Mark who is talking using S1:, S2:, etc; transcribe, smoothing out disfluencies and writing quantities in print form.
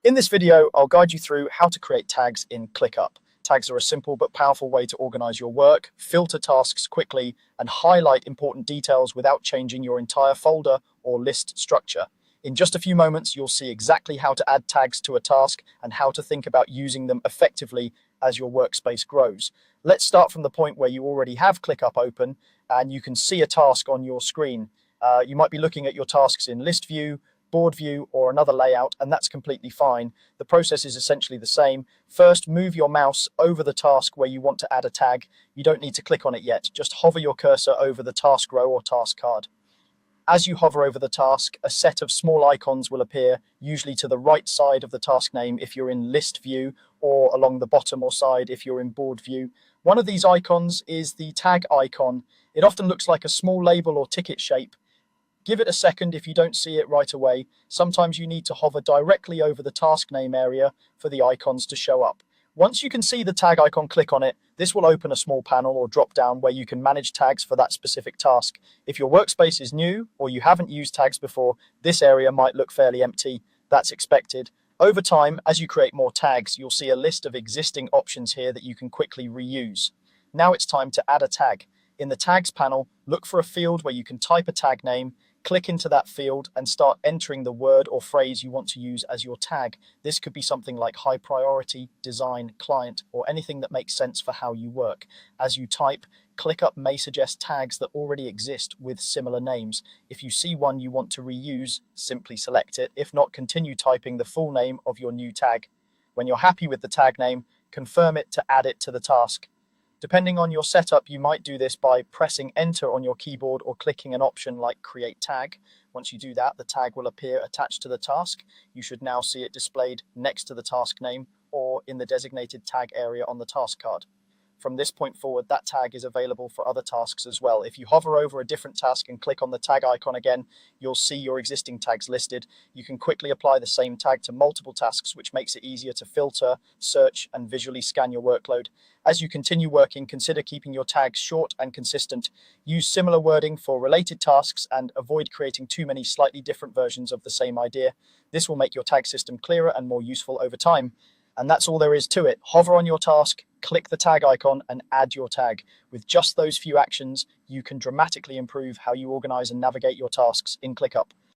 S1: In this video, I'll guide you through how to create tags in ClickUp. Tags are a simple but powerful way to organize your work, filter tasks quickly, and highlight important details without changing your entire folder or list structure. In just a few moments, you'll see exactly how to add tags to a task and how to think about using them effectively as your workspace grows. Let's start from the point where you already have ClickUp open and you can see a task on your screen. You might be looking at your tasks in list view, board view, or another layout, and that's completely fine. The process is essentially the same. First, move your mouse over the task where you want to add a tag. You don't need to click on it yet. Just hover your cursor over the task row or task card. As you hover over the task, a set of small icons will appear, usually to the right side of the task name if you're in list view, or along the bottom or side if you're in board view. One of these icons is the tag icon. It often looks like a small label or ticket shape. Give it a second if you don't see it right away. Sometimes you need to hover directly over the task name area for the icons to show up. Once you can see the tag icon, click on it. This will open a small panel or drop down where you can manage tags for that specific task. If your workspace is new or you haven't used tags before, this area might look fairly empty. That's expected. Over time, as you create more tags, you'll see a list of existing options here that you can quickly reuse. Now it's time to add a tag. In the Tags panel, look for a field where you can type a tag name, click into that field and start entering the word or phrase you want to use as your tag. This could be something like high priority, design, client, or anything that makes sense for how you work. As you type, ClickUp may suggest tags that already exist with similar names. If you see one you want to reuse, simply select it. If not, continue typing the full name of your new tag. When you're happy with the tag name, confirm it to add it to the task. Depending on your setup, you might do this by pressing enter on your keyboard or clicking an option like create tag. Once you do that, the tag will appear attached to the task. You should now see it displayed next to the task name or in the designated tag area on the task card. From this point forward, that tag is available for other tasks as well. If you hover over a different task and click on the tag icon again, you'll see your existing tags listed. You can quickly apply the same tag to multiple tasks, which makes it easier to filter, search, and visually scan your workload. As you continue working, consider keeping your tags short and consistent. Use similar wording for related tasks and avoid creating too many slightly different versions of the same idea. This will make your tag system clearer and more useful over time. And that's all there is to it. Hover on your task, click the tag icon, and add your tag. With just those few actions, you can dramatically improve how you organize and navigate your tasks in ClickUp.